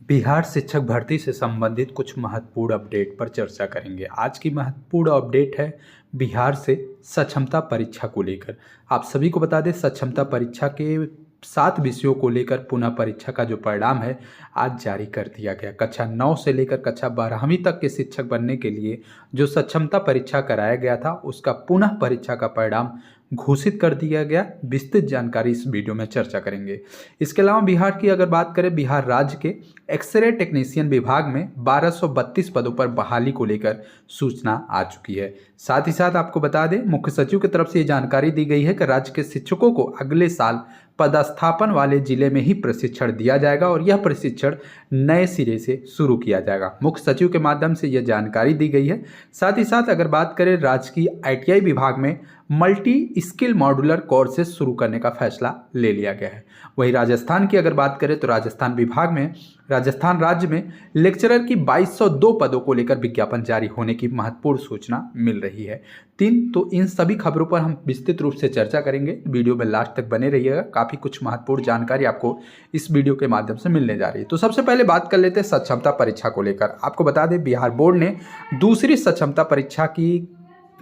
बिहार शिक्षक भर्ती से संबंधित कुछ महत्वपूर्ण अपडेट पर चर्चा करेंगे। आज की महत्वपूर्ण अपडेट है बिहार से सक्षमता परीक्षा को लेकर। आप सभी को बता दें, सक्षमता परीक्षा के 7 विषयों को लेकर पुनः परीक्षा का जो परिणाम है आज जारी कर दिया गया। कक्षा 9 से लेकर कक्षा 12वीं तक के शिक्षक बनने के लिए जो सक्षमता परीक्षा कराया गया था उसका पुनः परीक्षा का परिणाम घोषित कर दिया गया। विस्तृत जानकारी इस वीडियो में चर्चा करेंगे। इसके अलावा बिहार की अगर बात करें, बिहार राज्य के एक्सरे टेक्नीशियन विभाग में 1232 पदों पर बहाली को लेकर सूचना आ चुकी है। साथ ही साथ आपको बता दें, मुख्य सचिव की तरफ से ये जानकारी दी गई है कि राज्य के शिक्षकों को अगले साल पदस्थापन वाले जिले में ही प्रशिक्षण दिया जाएगा और यह प्रशिक्षण नए सिरे से शुरू किया जाएगा। मुख्य सचिव के माध्यम से यह जानकारी दी गई है। साथ ही साथ अगर बात करें, राजकीय ITI विभाग में मल्टी स्किल मॉड्यूलर कोर्सेज शुरू करने का फैसला ले लिया गया है। वहीं राजस्थान की अगर बात करें तो राजस्थान विभाग में राजस्थान राज्य में लेक्चरर की 2202 पदों को लेकर विज्ञापन जारी होने की महत्वपूर्ण सूचना मिल रही है। तो इन सभी खबरों पर हम विस्तृत रूप से चर्चा करेंगे। वीडियो में लास्ट तक बने रहिएगा, काफ़ी कुछ महत्वपूर्ण जानकारी आपको इस वीडियो के माध्यम से मिलने जा रही है। तो सबसे पहले बात कर लेते हैं सक्षमता परीक्षा को लेकर। आपको बता दें, बिहार बोर्ड ने दूसरी सक्षमता परीक्षा की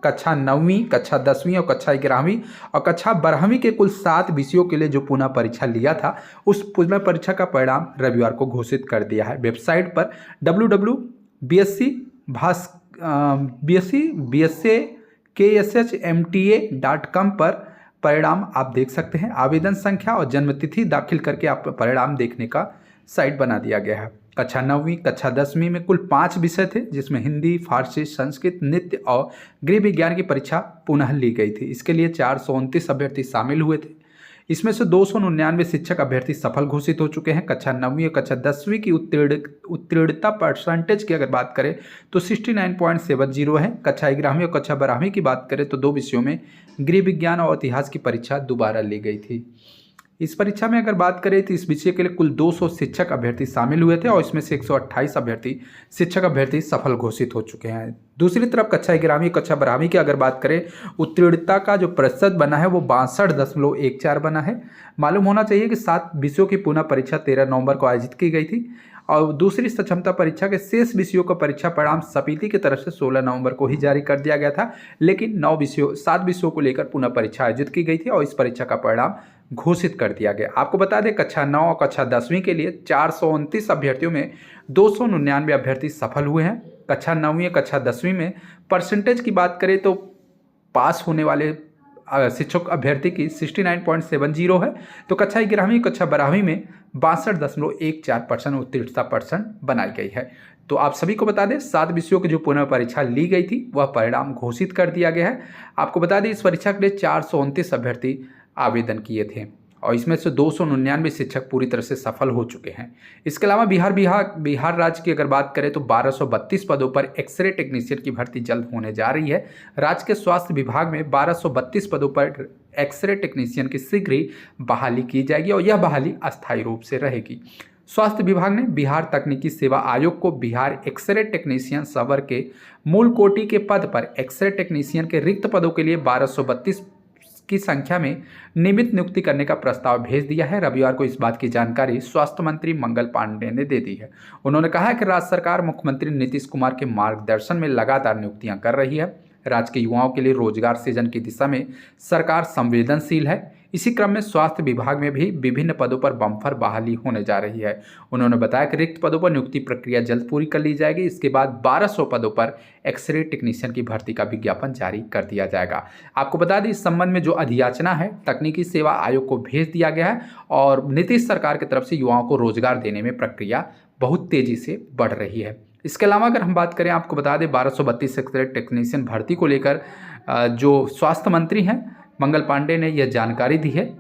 कक्षा 9वीं, कक्षा 10वीं और कक्षा 11वीं और कक्षा 12वीं के कुल 7 विषयों के लिए जो पुनः परीक्षा लिया था, उस पुनः परीक्षा का परिणाम रविवार को घोषित कर दिया है। वेबसाइट पर www.bsckshmta.com पर परिणाम आप देख सकते हैं। आवेदन संख्या और जन्मतिथि दाखिल करके आप परिणाम देखने का साइट बना दिया गया है। कक्षा 9वीं, कक्षा 10वीं में कुल 5 विषय थे, जिसमें हिंदी, फारसी, संस्कृत, नृत्य और गृह विज्ञान की परीक्षा पुनः ली गई थी। इसके लिए 429 अभ्यर्थी शामिल हुए थे। इसमें से 299 शिक्षक अभ्यर्थी सफल घोषित हो चुके हैं। कक्षा 9वीं और कक्षा 10वीं की उत्तीर्णता परसेंटेज की अगर बात करें तो 69.70 है। कक्षा 11वीं और कक्षा 12वीं की बात करें तो 2 विषयों में गृह विज्ञान और इतिहास की परीक्षा दोबारा ली गई थी। इस परीक्षा में अगर बात करें तो इस विषय के लिए कुल 200 शिक्षक अभ्यर्थी शामिल हुए थे और इसमें से 128 शिक्षक अभ्यर्थी सफल घोषित हो चुके हैं। दूसरी तरफ कक्षा 11वीं, कक्षा 12वीं की अगर बात करें, उत्तीर्णता का जो प्रतिशत बना है वो 62.14 बना है। मालूम होना चाहिए कि 7 विषयों की पुनः परीक्षा 13 नवंबर को आयोजित की गई थी और दूसरी सक्षमता परीक्षा के शेष विषयों का परीक्षा परिणाम समिति की तरफ से 16 नवंबर को ही जारी कर दिया गया था। लेकिन 7 विषयों को लेकर पुनः परीक्षा आयोजित की गई थी और इस परीक्षा का परिणाम घोषित कर दिया गया। आपको बता दें, कक्षा 9 और कक्षा 10वीं के लिए 429 अभ्यर्थियों में 299 अभ्यर्थी सफल हुए हैं। कक्षा 9वीं और कक्षा 10वीं में परसेंटेज की बात करें तो पास होने वाले शिक्षक अभ्यर्थी की 69.70 है। तो कक्षा 11वीं, कक्षा 12वीं में 62.14% उत्तीर्णता परसेंट बनाई गई है। तो आप सभी को बता दें, 7 विषयों की जो पुनः परीक्षा ली गई थी वह परिणाम घोषित कर दिया गया है। आपको बता दें, इस परीक्षा के लिए 429 अभ्यर्थी आवेदन किए थे और इसमें से 299 शिक्षक पूरी तरह से सफल हो चुके हैं। इसके अलावा बिहार राज्य की अगर बात करें तो 1232 पदों पर एक्सरे टेक्नीशियन की भर्ती जल्द होने जा रही है। राज्य के स्वास्थ्य विभाग में 1232 पदों पर एक्सरे टेक्नीशियन की शीघ्र ही बहाली की जाएगी और यह बहाली अस्थायी रूप से रहेगी। स्वास्थ्य विभाग ने बिहार तकनीकी सेवा आयोग को बिहार एक्सरे टेक्नीशियन सवर के मूल कोटि के पद पर एक्सरे टेक्नीशियन के रिक्त पदों के लिए 1232 की संख्या में नियमित नियुक्ति करने का प्रस्ताव भेज दिया है। रविवार को इस बात की जानकारी स्वास्थ्य मंत्री मंगल पांडे ने दे दी है। उन्होंने कहा है कि राज्य सरकार मुख्यमंत्री नीतीश कुमार के मार्गदर्शन में लगातार नियुक्तियां कर रही है। राज्य के युवाओं के लिए रोजगार सृजन की दिशा में सरकार संवेदनशील है। इसी क्रम में स्वास्थ्य विभाग में भी विभिन्न पदों पर बम्पर बहाली होने जा रही है। उन्होंने बताया कि रिक्त पदों पर नियुक्ति प्रक्रिया जल्द पूरी कर ली जाएगी। इसके बाद 1200 पदों पर एक्सरे टेक्नीशियन की भर्ती का विज्ञापन जारी कर दिया जाएगा। आपको बता दें, इस संबंध में जो अधियाचना है तकनीकी सेवा आयोग को भेज दिया गया है और नीतीश सरकार की तरफ से युवाओं को रोजगार देने में प्रक्रिया बहुत तेजी से बढ़ रही है। इसके अलावा अगर हम बात करें, आपको बता दें, 1232 एक्सरे टेक्नीशियन भर्ती को लेकर जो स्वास्थ्य मंत्री हैं मंगल पांडे ने यह जानकारी दी है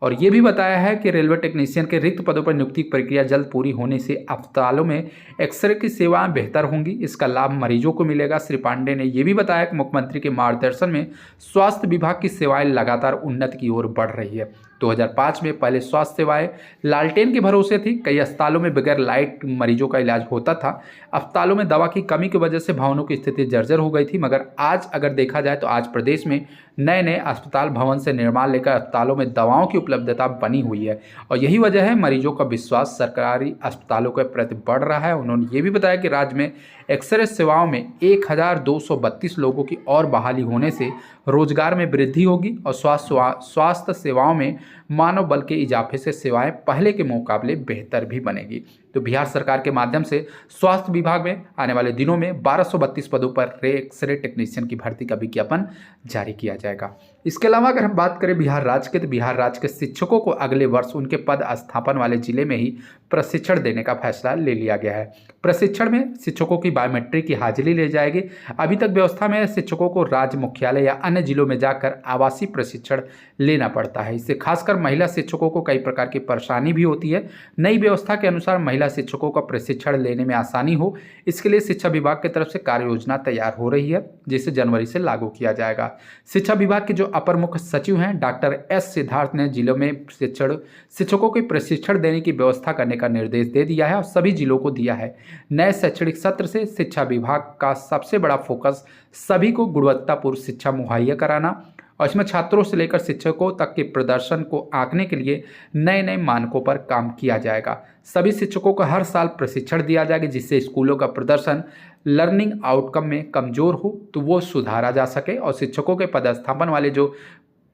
और ये भी बताया है कि रेलवे टेक्नीशियन के रिक्त पदों पर नियुक्ति प्रक्रिया जल्द पूरी होने से अस्पतालों में एक्सरे की सेवाएं बेहतर होंगी। इसका लाभ मरीजों को मिलेगा। श्री पांडे ने यह भी बताया कि मुख्यमंत्री के मार्गदर्शन में स्वास्थ्य विभाग की सेवाएं लगातार उन्नति की ओर बढ़ रही है। 2005 में पहले स्वास्थ्य सेवाएं लालटेन के भरोसे थी। कई अस्पतालों में बगैर लाइट मरीजों का इलाज होता था। अस्पतालों में दवा की कमी की वजह से भवनों की स्थिति जर्जर हो गई थी। मगर आज अगर देखा जाए तो आज प्रदेश में नए नए अस्पताल भवन से निर्माण लेकर अस्पतालों में दवाओं की उपलब्धता बनी हुई है और यही वजह है मरीजों का विश्वास सरकारी अस्पतालों के प्रति बढ़ रहा है। उन्होंने ये भी बताया कि राज्य में एक्सरे सेवाओं में 1232 लोगों की और बहाली होने से रोजगार में वृद्धि होगी और स्वास्थ्य सेवाओं में मानव बल के इजाफे से सेवाएं पहले के मुकाबले बेहतर भी बनेगी। तो बिहार सरकार के माध्यम से स्वास्थ्य विभाग में आने वाले दिनों में 1232 पदों पर एक्सरे टेक्नीशियन की भर्ती का विज्ञापन जारी किया जाएगा। इसके अलावा अगर हम बात करें बिहार राज्य के, तो बिहार राज्य के शिक्षकों को अगले वर्ष उनके पद स्थापन वाले जिले में ही प्रशिक्षण देने का फैसला ले लिया गया है। प्रशिक्षण में शिक्षकों की बायोमेट्रिक की हाजिरी ली जाएगी। अभी तक व्यवस्था में शिक्षकों को राज्य मुख्यालय या अन्य जिलों में जाकर आवासीय प्रशिक्षण लेना पड़ता है। इससे खासकर महिला शिक्षकों को कई प्रकार की परेशानी भी होती है। नई व्यवस्था के अनुसार महिला शिक्षकों का प्रशिक्षण लेने में आसानी हो, इसके लिए शिक्षा विभाग की तरफ से कार्य योजना तैयार हो रही है, जिसे जनवरी से लागू किया जाएगा। शिक्षा विभाग के जो अपर मुख्य सचिव हैं डॉक्टर एस सिद्धार्थ ने जिलों में शिक्षकों के प्रशिक्षण देने की व्यवस्था करने का निर्देश दे दिया है और सभी जिलों को दिया है। नए शैक्षणिक सत्र से शिक्षा विभाग का सबसे बड़ा फोकस सभी को गुणवत्तापूर्ण शिक्षा मुहैया कराना और इसमें छात्रों से लेकर शिक्षकों तक के प्रदर्शन को आंकने के लिए नए नए मानकों पर काम किया जाएगा। सभी शिक्षकों को हर साल प्रशिक्षण दिया जाएगा, जिससे स्कूलों का प्रदर्शन लर्निंग आउटकम में कमजोर हो तो वो सुधारा जा सके और शिक्षकों के पदस्थापन वाले जो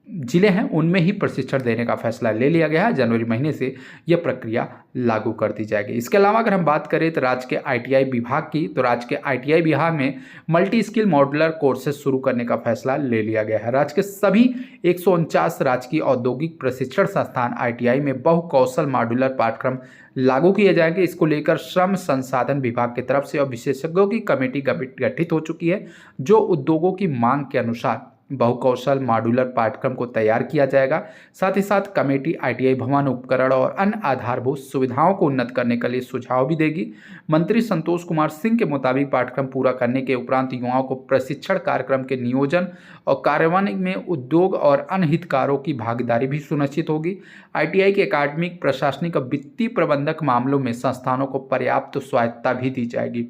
जिले हैं उनमें ही प्रशिक्षण देने का फैसला ले लिया गया है। जनवरी महीने से यह प्रक्रिया लागू कर दी जाएगी। इसके अलावा अगर हम बात करें तो राज्य के आईटीआई विभाग की, तो राज्य के आईटीआई विभाग में मल्टी स्किल मॉड्यूलर कोर्सेज शुरू करने का फैसला ले लिया गया है। राज्य के सभी 149 राजकीय औद्योगिक प्रशिक्षण संस्थान आईटीआई में बहुकौशल मॉड्यूलर पाठ्यक्रम लागू किए जाएंगे। इसको लेकर श्रम संसाधन विभाग की तरफ से और विशेषज्ञों की कमेटी गठित हो चुकी है, जो उद्योगों की मांग के अनुसार बहुकौशल मॉड्यूलर पाठ्यक्रम को तैयार किया जाएगा। साथ ही साथ कमेटी आईटीआई भवन, उपकरण और अन्य आधारभूत सुविधाओं को उन्नत करने के लिए सुझाव भी देगी। मंत्री संतोष कुमार सिंह के मुताबिक पाठ्यक्रम पूरा करने के उपरांत युवाओं को प्रशिक्षण कार्यक्रम के नियोजन और कार्यान्वयन में उद्योग और अन्य हितधारकों की भागीदारी भी सुनिश्चित होगी। आईटीआई के एकेडमिक, प्रशासनिक और वित्तीय प्रबंधक मामलों में संस्थानों को पर्याप्त स्वायत्तता भी दी जाएगी।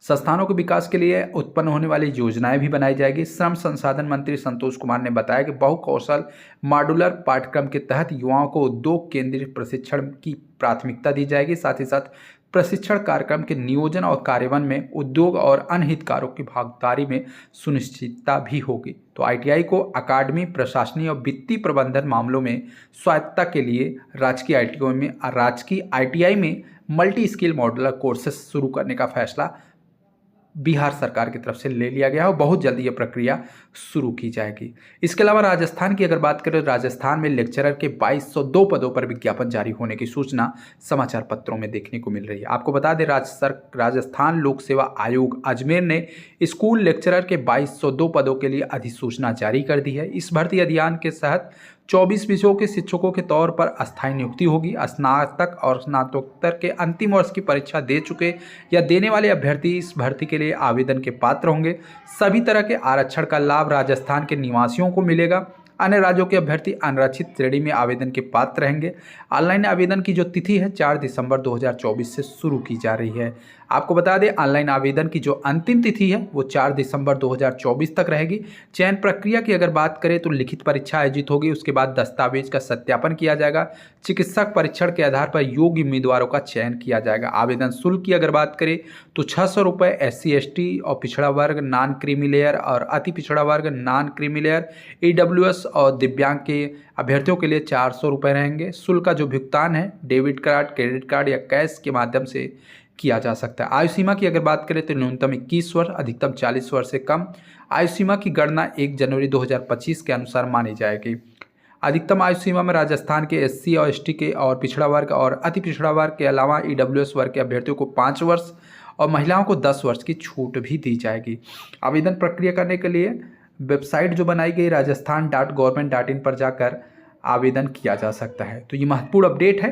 संस्थानों के विकास के लिए उत्पन्न होने वाली योजनाएं भी बनाई जाएगी। श्रम संसाधन मंत्री संतोष कुमार ने बताया कि बहुकौशल मॉड्यूलर पाठ्यक्रम के तहत युवाओं को उद्योग केंद्रित प्रशिक्षण की प्राथमिकता दी जाएगी। साथ ही साथ प्रशिक्षण कार्यक्रम के नियोजन और कार्यान्वयन में उद्योग और अन्य हितधारकों की भागीदारी में सुनिश्चितता भी होगी। तो आईटीआई को अकादमी, प्रशासनिक और वित्तीय प्रबंधन मामलों में स्वायत्तता के लिए राजकीय आईटीआई में मल्टी स्किल मॉड्यूलर कोर्सेज शुरू करने का फैसला बिहार सरकार की तरफ से ले लिया गया है और बहुत जल्दी यह प्रक्रिया शुरू की जाएगी। इसके अलावा राजस्थान की अगर बात करें तो राजस्थान में लेक्चरर के 2202 पदों पर विज्ञापन जारी होने की सूचना समाचार पत्रों में देखने को मिल रही है। आपको बता दें राजस्थान लोक सेवा आयोग अजमेर ने स्कूल लेक्चरर के 2202 पदों के लिए अधिसूचना जारी कर दी है। इस भर्ती अभियान के तहत 24 विषयों के शिक्षकों के तौर पर अस्थायी नियुक्ति होगी। स्नातक और स्नातकोत्तर के अंतिम वर्ष की परीक्षा दे चुके या देने वाले अभ्यर्थी इस भर्ती के लिए आवेदन के पात्र होंगे। सभी तरह के आरक्षण का लाभ राजस्थान के निवासियों को मिलेगा। अन्य राज्यों के अभ्यर्थी अनारक्षित श्रेणी में आवेदन के पात्र रहेंगे। ऑनलाइन आवेदन की जो तिथि है 4 दिसंबर 2024 से शुरू की जा रही है। आपको बता दें ऑनलाइन आवेदन की जो अंतिम तिथि है वो 4 दिसंबर 2024 तक रहेगी। चयन प्रक्रिया की अगर बात करें तो लिखित परीक्षा आयोजित होगी, उसके बाद दस्तावेज का सत्यापन किया जाएगा। चिकित्सक परीक्षण के आधार पर योग्य उम्मीदवारों का चयन किया जाएगा। आवेदन शुल्क की अगर बात करें तो 600 रुपये SC/ST और पिछड़ा वर्ग, नॉन क्रीमी लेयर और अति पिछड़ा वर्ग, नॉन क्रीमी लेयर, EWS और दिव्यांग के अभ्यर्थियों के लिए 400 रुपये रहेंगे। शुल्क का जो भुगतान है डेबिट कार्ड, क्रेडिट कार्ड या कैश के माध्यम से किया जा सकता है। आयु सीमा की अगर बात करें तो न्यूनतम 21 वर्ष, अधिकतम 40 वर्ष से कम। आयु सीमा की गणना 1 जनवरी 2025 के अनुसार मानी जाएगी। अधिकतम आयु सीमा में राजस्थान के SC और ST के और पिछड़ा वर्ग और अति पिछड़ा वर्ग के अलावा EWS वर्ग के अभ्यर्थियों को 5 वर्ष और महिलाओं को 10 वर्ष की छूट भी दी जाएगी। आवेदन प्रक्रिया करने के लिए वेबसाइट जो बनाई गई राजस्थान.gov.in पर जाकर आवेदन किया जा सकता है। तो ये महत्वपूर्ण अपडेट है।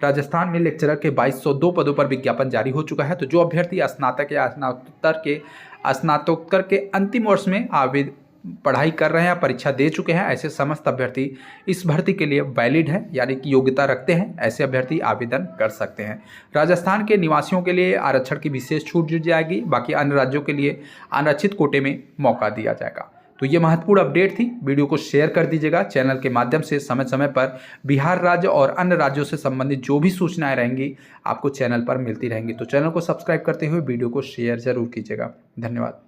राजस्थान में लेक्चरर के 2202 पदों पर विज्ञापन जारी हो चुका है। तो जो अभ्यर्थी स्नातक या स्नातकोत्तर के अंतिम वर्ष में पढ़ाई कर रहे हैं या परीक्षा दे चुके हैं, ऐसे समस्त अभ्यर्थी इस भर्ती के लिए वैलिड है, यानी कि योग्यता रखते हैं, ऐसे अभ्यर्थी आवेदन कर सकते हैं। राजस्थान के निवासियों के लिए आरक्षण की विशेष छूट दी जाएगी, बाकी अन्य राज्यों के लिए आरक्षित कोटे में मौका दिया जाएगा। तो ये महत्वपूर्ण अपडेट थी, वीडियो को शेयर कर दीजिएगा। चैनल के माध्यम से समय समय पर बिहार राज्य और अन्य राज्यों से संबंधित जो भी सूचनाएं रहेंगी आपको चैनल पर मिलती रहेंगी। तो चैनल को सब्सक्राइब करते हुए वीडियो को शेयर जरूर कीजिएगा। धन्यवाद।